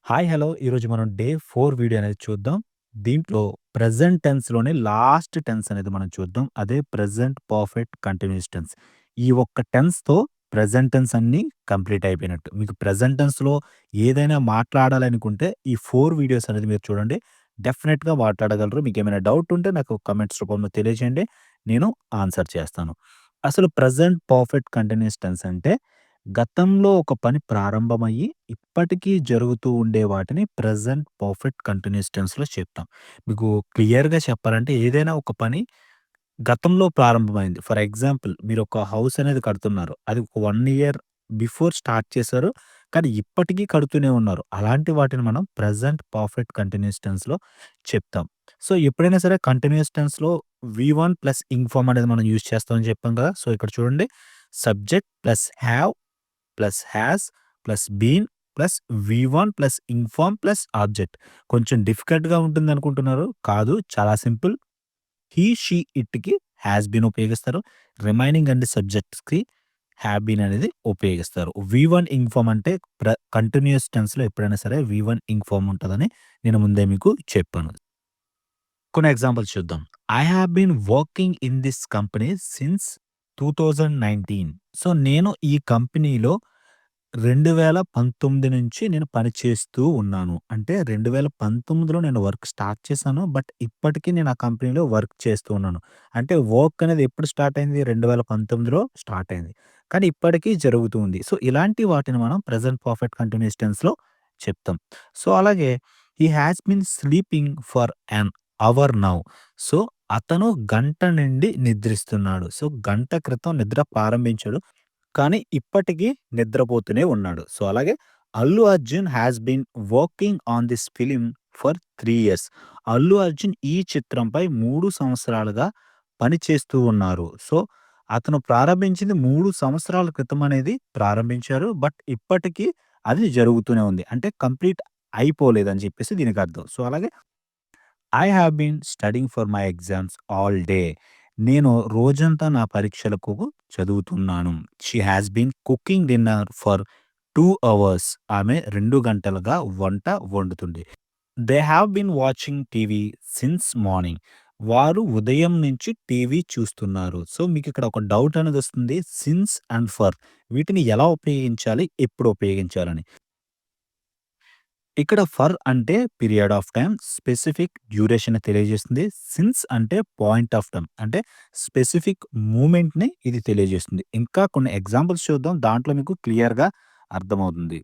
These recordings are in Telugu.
హాయ్! హలో! ఈరోజు మనం డే 4 వీడియో అనేది చూద్దాం. దీంట్లో ప్రెజెంట్ టెన్స్‌లోనే లాస్ట్ టెన్స్ అనేది మనం చూద్దాం. అదే ప్రెజెంట్ పర్ఫెక్ట్ కంటిన్యూయస్ టెన్స్. ఈ ఒక్క టెన్స్‌తో ప్రెజెంట్ టెన్స్ అన్నీ కంప్లీట్ అయిపోయినట్టు. మీకు ప్రెజెంట్ టెన్స్‌లో ఏదైనా మాట్లాడాలనుకుంటే ఈ 4 వీడియోస్ అనేది మీరు చూడండి. డెఫినిట్‌గా మాట్లాడగలరు. మీకేమైనా డౌట్ ఉంటే నాకు కామెంట్స్ రూపంలో తెలియజేయండి. నేను ఆన్సర్ చేస్తాను. అసలు ప్రెజెంట్ పర్ఫెక్ట్ కంటిన్యూయస్ టెన్స్ అంటే గతంలో ఒక పని ప్రారంభమయ్యి, ఇప్పటికీ జరుగుతూ ఉండే వాటిని ప్రెజెంట్ పర్ఫెక్ట్ కంటిన్యూయస్ టెన్స్‌లో చెప్తాం. మీకు క్లియర్‌గా చెప్పాలంటే ఏదైనా ఒక పని గతంలో ప్రారంభమైంది. ఫర్ ఎగ్జాంపుల్ మీరొక హౌస్ అనేది కడుతున్నారు. అది ఒక 1 ఇయర్ బిఫోర్ స్టార్ట్ చేశారు. కానీ ఇప్పటికీ కడుతూనే ఉన్నారు. అలాంటి వాటిని మనం ప్రెజెంట్ పర్ఫెక్ట్ కంటిన్యూయస్ టెన్స్‌లో చెప్తాం. సో, ఎప్పుడైనా సరే కంటిన్యూయస్ టెన్స్‌లో వి1 ప్లస్ ఇంగ్ ఫార్మ్ అనేది మనం యూజ్ చేస్తామని చెప్పాం కదా! సో, ఇక్కడ చూడండి subject plus have plus has plus been plus V one plus ing form plus object. కొంచెం డిఫికల్ట్‌గా ఉంటుందనుకుంటున్నారు. కాదు, చాలా సింపుల్. హి, షీ, ఇట్‌కి హాస్ బీన్ ఉపయోగిస్తారు. రిమైనింగ్ అన్ని సబ్జెక్ట్స్‌కి హావ్ బీన్ అనేది ఉపయోగిస్తారు. వి1 ఇన్ఫార్మ్ అంటే కంటిన్యూయస్ టెన్స్‌లో ఎప్పుడైనా సరే వి1 ఇన్ఫార్మ్ ఉంటదని నేను ముందే మీకు చెప్పాను. కొన్ని ఎగ్జాంపుల్స్ చూద్దాం. I have been working in this company since 2019. So, నేను ఈ కంపెనీలో 2019 నుంచి నేను పని చేస్తూ ఉన్నాను. అంటే 2019లో నేను వర్క్ స్టార్ట్ చేశాను. బట్ ఇప్పటికి నేను ఆ కంపెనీలో వర్క్ చేస్తూ ఉన్నాను. అంటే వర్క్ అనేది ఎప్పుడు స్టార్ట్ అయింది? 2019లో స్టార్ట్ అయింది. కానీ ఇప్పటికి జరుగుతూ ఉంది. సో, ఇలాంటి వాటిని మనం ప్రెజెంట్ పర్ఫెక్ట్ కంటిన్యూయస్ టెన్స్‌లో చెప్తాం. సో, అలాగే he has been sleeping for an hour now. So, అతను గంట నుండి నిద్రిస్తున్నాడు. సో, గంట క్రితం నిద్ర ప్రారంభించాడు. కానీ ఇప్పటికి నిద్రపోతూనే ఉన్నాడు. సో, అలాగే 'Allu Arjun has been working on this film for 3 years.' Allu Arjun ఈ చిత్రంపై 3 సంవత్సరాలుగా పని చేస్తూ ఉన్నారు. సో, అతను ప్రారంభించింది 3 సంవత్సరాల క్రితం అనేది ప్రారంభించారు. బట్ ఇప్పటికి అది జరుగుతూనే ఉంది. అంటే కంప్లీట్ అయిపోలేదని చెప్పేసి దీనికర్థం. సో, అలాగే I have been studying for my exams all day. నేను రోజంతా నా పరీక్షలకు చదువుతున్నాను. She has been cooking dinner for 2 hours. ఆమె 2 గంటలుగా వంట వండుతుంది. They have been watching TV since morning. వారు ఉదయం నుంచి టీవీ చూస్తున్నారు. సో, మీకిక్కడ ఒక డౌట్ అనేదొస్తుంది. సిన్స్ అండ్ ఫర్ వీటిని ఎలా ఉపయోగించాలి? ఎప్పుడు ఉపయోగించాలని. ఇక్కడ ఫర్ అంటే period of time, specific duration తెలియజేస్తుంది. సిన్స్ అంటే పాయింట్ ఆఫ్ టైమ్ అంటే స్పెసిఫిక్ మూమెంట్‌ని ఇది తెలియజేస్తుంది. ఇంకా కొన్ని ఎగ్జాంపుల్స్ చూద్దాం. దాంట్లో మీకు క్లియర్‌గా అర్థమవుతుంది.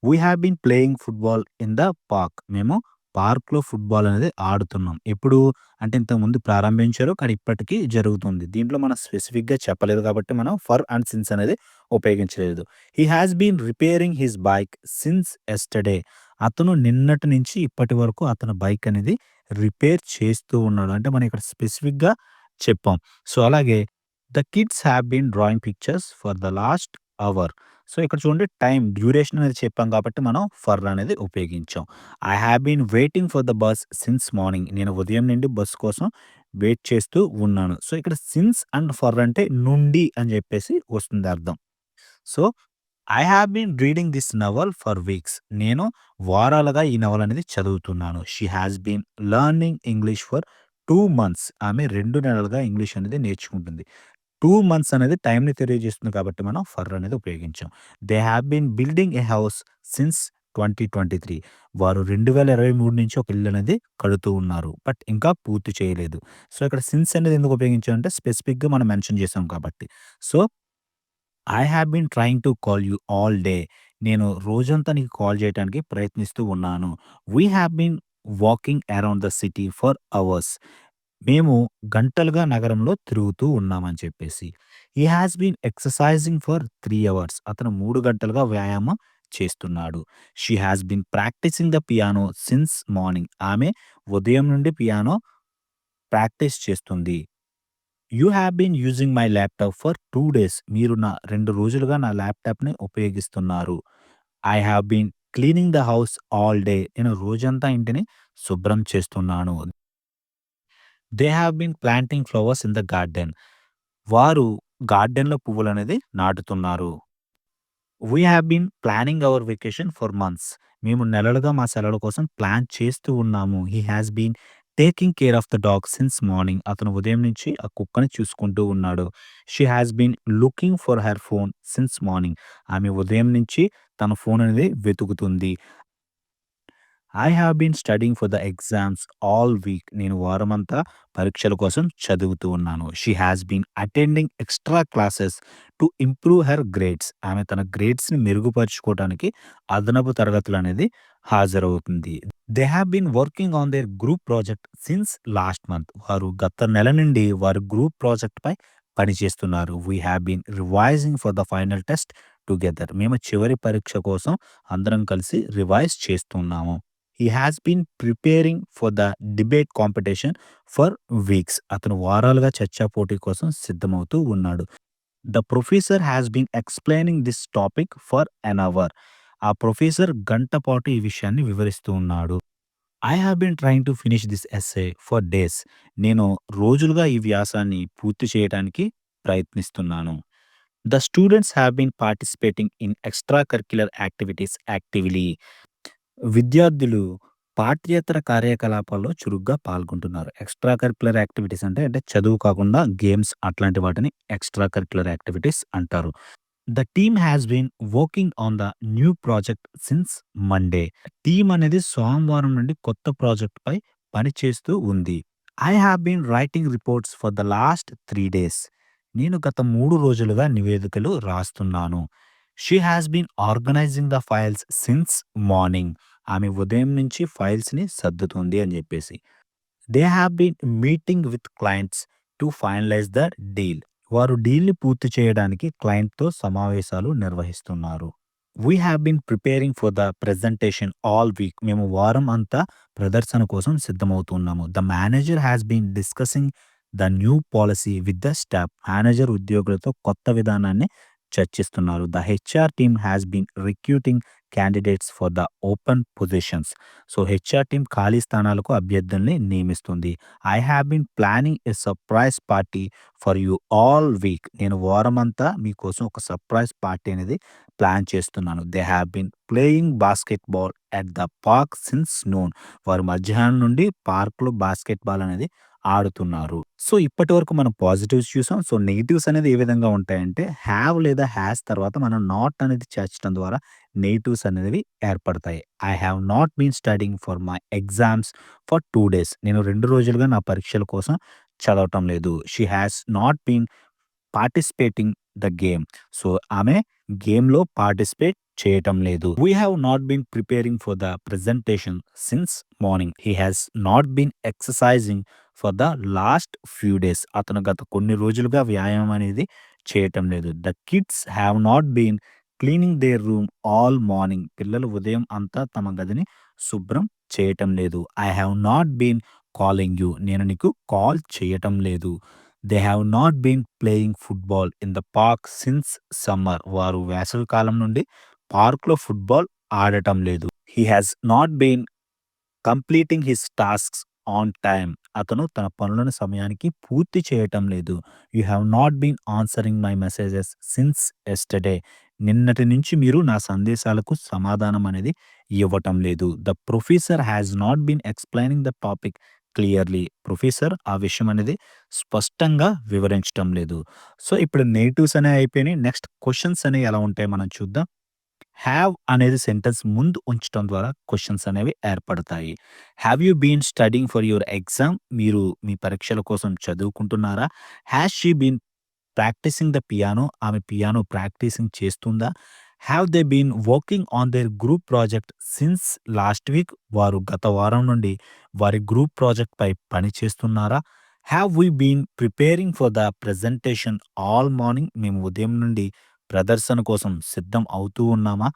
We have been playing football in the park. మేము పార్క్‌లో ఫుట్‌బాల్ అనేది ఆడుతున్నాం. ఎప్పుడు అంటే ఇంతకుముందు ప్రారంభించారు. కానీ ఇప్పటికి జరుగుతుంది. దీంట్లో మనం స్పెసిఫిక్‌గా చెప్పలేదు కాబట్టి మనం ఫర్ అండ్ సిన్స్ అనేది ఉపయోగించలేదు. He has been repairing his bike since yesterday. అతను నిన్నటి నుంచి ఇప్పటి వరకు అతని బైక్ అనేది రిపేర్ చేస్తూ ఉన్నాడు. అంటే మనం ఇక్కడ స్పెసిఫిక్‌గా చెప్పాం. సో, అలాగే the kids have been drawing pictures for the last hour. So, ఇక్కడ చూడండి టైమ్ డ్యూరేషన్ అనేది చెప్పాం కాబట్టి మనం ఫర్ అనేది ఉపయోగించాం. I have been waiting for the bus since morning. నేను ఉదయం నుండి బస్ కోసం వెయిట్ చేస్తూ ఉన్నాను. సో, ఇక్కడ సిన్స్ అండ్ ఫర్ అంటే నుండి అని చెప్పేసి వస్తుంది అర్థం. So, I have been reading this novel for weeks. నేను వారాలుగా ఈ నవల అనేది చదువుతున్నాను. She has been learning English for 2 months. ఆమె 2 నెలలుగా ఇంగ్లీష్ అనేది నేర్చుకుంటుంది. 2 మంత్స్ అనేది టైమ్‌ని తెలియజేస్తుంది కాబట్టి మనం ఫర్ అనేది ఉపయోగించాం. They have been building a house since 2023. వారు 2023 నుంచి ఒక ఇల్లు అనేది కడుతూ ఉన్నారు. బట్ ఇంకా పూర్తి చేయలేదు. సో, ఇక్కడ సిన్స్ అనేది ఎందుకు ఉపయోగించామంటే స్పెసిఫిక్‌గా మనం మెన్షన్ చేసాం కాబట్టి. So, I have been trying to call you all day. నేను రోజంతా నీకు కాల్ చేయటానికి ప్రయత్నిస్తూ ఉన్నాను. We have been walking around the city for hours. మేము గంటలుగా నగరంలో తిరుగుతూ ఉన్నామని చెప్పేసి. He has been exercising for 3 hours. అతను 3 గంటలుగా వ్యాయామం చేస్తున్నాడు. She has been practising the piano since morning. ఆమె ఉదయం నుండి పియానో ప్రాక్టీస్ చేస్తుంది. You have been using my laptop for 2 days. మీరు 2 రోజులుగా నా ల్యాప్‌టాప్‌ని ఉపయోగిస్తున్నారు. I have been cleaning the house all day. నేను రోజంతా ఇంటిని శుభ్రం చేస్తున్నాను. They have been planting flowers in the garden. వారు గార్డెన్‌లో పువ్వులనేది నాటుతున్నారు. We have been planning our vacation for months. మేము నెలలుగా మా సెలవుల కోసం ప్లాన్ చేస్తూ ఉన్నాము. He has been taking care of the dog since morning. అతను ఉదయం నుంచి ఆ కుక్కని చూసుకుంటూ ఉన్నాడు. She has been looking for her phone since morning. ఆమె ఉదయం నుంచి తన ఫోన్ అనేది వెతుకుతుంది. I have been studying for the exams all week. నేను వారమంతా పరీక్షల కోసం చదువుతూ ఉన్నాను. She has been attending extra classes to improve her grades. ఆమె తన గ్రేడ్స్‌ని మెరుగుపరుచుకోవడానికి అదనపు తరగతులనేది హాజరవుతుంది. They have been working on their group project since last month. వారు గత నెల నుండి వారి గ్రూప్ ప్రాజెక్ట్‌పై పనిచేస్తున్నారు. We have been revising for the final test together. మేము చివరి పరీక్ష కోసం అందరం కలిసి రివైజ్ చేస్తున్నాము. He has been preparing for the debate competition for weeks. అతను వారాలుగా చర్చా పోటీ కోసం సిద్ధమవుతూ ఉన్నాడు. The professor has been explaining this topic for an hour. ఆ ప్రొఫెసర్ గంట పాటు ఈ విషయాన్ని వివరిస్తూ ఉన్నాడు. I have been trying to finish this essay for days. నేను రోజులుగా ఈ వ్యాసాన్ని పూర్తి చేయడానికి ప్రయత్నిస్తున్నాను. The students have been participating in extra curricular activities actively. విద్యార్థులు పాఠ్యేతర కార్యకలాపాల్లో చురుగ్గా పాల్గొంటున్నారు. ఎక్స్‌ట్రా కరిక్యులర్ యాక్టివిటీస్ అంటే చదువు కాకుండా గేమ్స్ అట్లాంటి వాటిని ఎక్స్‌ట్రా కరిక్యులర్ యాక్టివిటీస్ అంటారు. The team has been working on the new project since Monday. Team అనేది సోమవారం నుండి కొత్త ప్రాజెక్ట్‌పై పని చేస్తూ ఉంది. I have been writing reports for the last 3 days. నేను గత 3 రోజులుగా నివేదికలు రాస్తున్నాను. She has been organising the files since morning. ఆమె ఉదయం నుంచి ఫైల్స్‌ని సర్దుతుంది అని జెప్పేసి. They have been meeting with clients to finalise the deal. వారు డీల్‌ని పూర్తి చేయడానికి క్లయింట్‌తో సమావేశాలు నిర్వహిస్తున్నారు. We have been preparing for the presentation all week. మేము వారం అంతా ప్రదర్శన కోసం సిద్ధమవుతున్నాము. The manager has been discussing the new policy with the staff. Manager ఉద్యోగులతో కొత్త విధానాన్ని చర్చిస్తున్నారు. The HR team has been recruiting candidates for the open positions. So, HR team ఖాళీ స్థానాలకు అభ్యర్థుల్ని నియమిస్తుంది. I have been planning a surprise party for you all week. నేను వారమంతా మీకోసం ఒక సర్ప్రైజ్ పార్టీ అనేది ప్లాన్ చేస్తున్నాను. They have been playing basketball at the park since noon. వారు మధ్యాహ్నం నుండి పార్క్‌లో బాస్కెట్‌బాల్ అనేది ఆడుతున్నారు. సో, ఇప్పటివరకు మనం పాజిటివ్స్ చూసాం. సో, నెగెటివ్స్ అనేది ఏ విధంగా ఉంటాయంటే హ్యావ్ లేదా హాస్ తర్వాత మనం నాట్ అనేది చేర్చడం ద్వారా నెగెటివ్స్ అనేవి ఏర్పడతాయి. I have not been studying for my exams for 2 days. నేను 2 రోజులుగా నా పరీక్షల కోసం చదవటం లేదు. She has not been participating the game. So, ఆమె గేమ్‌లో పార్టిసిపేట్ చేయటం లేదు. We have not been preparing for the presentation since morning. He has not been exercising for the last few days. అతను గత కొన్ని రోజులుగా వ్యాయామం అనేది చేయటం లేదు. The kids have not been cleaning there room all morning. పిల్లలు ఉదయం అంతా తమ గదిని శుభ్రం చేయటం లేదు. I have not been calling you. నేను నీకు కాల్ చేయటం లేదు. They have not been playing football in the park since summer. వారు వేసవి కాలం నుండి పార్క్‌లో ఫుట్‌బాల్ ఆడటం లేదు. He has not been completing his tasks on time. అతను తన పనులను సమయానికి పూర్తి చేయటం లేదు. You have not been answering my messages since yesterday. నిన్నటి నుంచి మీరు నా సందేశాలకు సమాధానం అనేది ఇవ్వటం లేదు. The professor has not been explaining the topic clearly. Professor ఆ విషయం అనేది స్పష్టంగా వివరించటం లేదు. సో, ఇప్పుడు నెగెటివ్స్ అనేవి అయిపోయినాయి. నెక్స్ట్ క్వెషన్స్ అనేవి ఎలా ఉంటాయో మనం చూద్దాం. హ్యావ్ అనేది సెంటెన్స్ ముందు ఉంచటం ద్వారా క్వెషన్స్ అనేవి ఏర్పడతాయి. Have you been studying for your exam? మీరు మీ పరీక్షల కోసం చదువుకుంటున్నారా? Has she been practising the piano? ఆమె పియానో ప్రాక్టీసింగ్ చేస్తుందా? Have they been working on their group project since last week? వారు గత వారం నుండి వారి గ్రూప్ ప్రాజెక్ట్‌పై పని చేస్తున్నారా? Have we been preparing for the presentation all morning? మేము ఉదయం నుండి ప్రదర్శన కోసం సిద్ధం అవుతూ ఉన్నామా?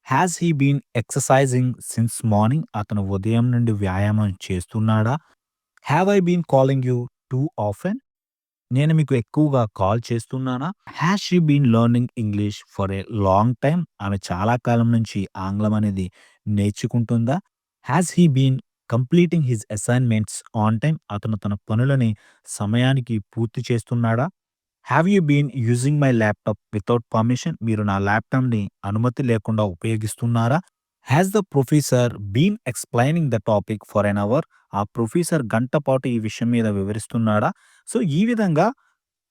Has he been exercising since morning? అతను ఉదయం నుండి వ్యాయామం చేస్తున్నాడా? Have I been calling you too often? నేను మీకు ఎక్కువగా కాల్ చేస్తున్నానా? Has she been learning English for a long time? ఆమె చాలా కాలం నుంచి ఆంగ్లం అనేది నేర్చుకుంటుందా? Has he been completing his assignments on time? అతను తన పనులని సమయానికి పూర్తి చేస్తున్నాడా? Have you been using my laptop without permission? మీరు నా ల్యాప్‌టాప్‌ని అనుమతి లేకుండా ఉపయోగిస్తున్నారా? Has the professor been explaining the topic for an hour? ఆ ప్రొఫెసర్ గంట పాటు ఈ విషయం మీద వివరిస్తున్నాడా? సో, ఈ విధంగా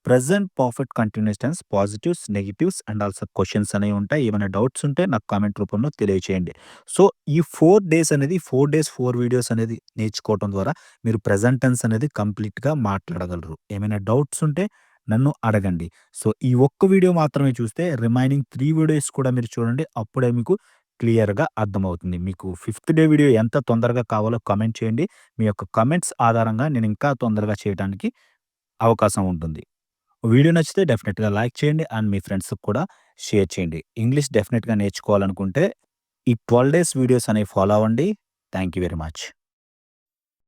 present perfect continuous tense positives, negatives and also questions అనేవి ఉంటాయి. ఏమైనా డౌట్స్ ఉంటే నాకు కామెంట్ రూపంలో తెలియచేయండి. సో, ఈ 4 డేస్ అనేది 4 డేస్ 4 వీడియోస్ అనేది నేర్చుకోవటం ద్వారా మీరు ప్రెజెంట్ టెన్స్ అనేది కంప్లీట్‌గా మాట్లాడగలరు. ఏమైనా డౌట్స్ ఉంటే నన్ను అడగండి. సో, ఈ ఒక్క వీడియో మాత్రమే చూస్తే రిమైనింగ్ 3 వీడియోస్ కూడా మీరు చూడండి. అప్పుడే మీకు క్లియర్‌గా అర్థమవుతుంది. మీకు ఫిఫ్త్ డే వీడియో ఎంత తొందరగా కావాలో కామెంట్ చేయండి. మీ యొక్క కామెంట్స్ ఆధారంగా నేను ఇంకా తొందరగా చేయటానికి అవకాశం ఉంటుంది. వీడియో నచ్చితే డెఫినెట్‌గా లైక్ చేయండి అండ్ మీ ఫ్రెండ్స్‌కి కూడా షేర్ చేయండి. ఇంగ్లీష్ డెఫినెట్‌గా నేర్చుకోవాలనుకుంటే ఈ 12 డేస్ వీడియోస్ అనేవి ఫాలో అవ్వండి. Thank you very much.